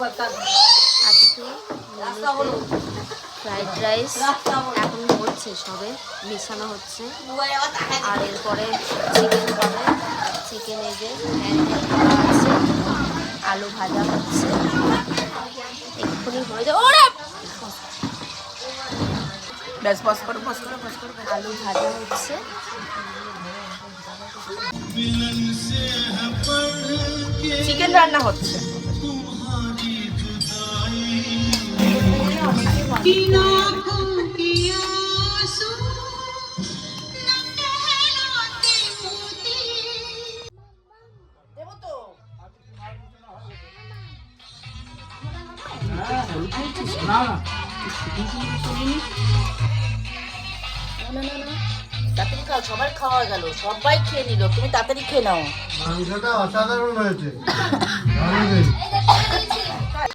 আজকে fried rice এখন হচ্ছে, সবে মেশানো হচ্ছে। আর এরপরে চিকেন হবে, চিকেন এই যে ম্যারিনেট করা আছে, আলু ভাজা হচ্ছে, এক্ষুনি হয়ে যাবে। আলু ভাজা হচ্ছে। চিকেন রান্না হচ্ছে। তাড়াতাড়ি খাও, সবার খাওয়া গেল, সবাই খেয়ে নিল, তুমি তাড়াতাড়ি খেয়ে নাও। মাংসটা অসাধারণ হয়েছে।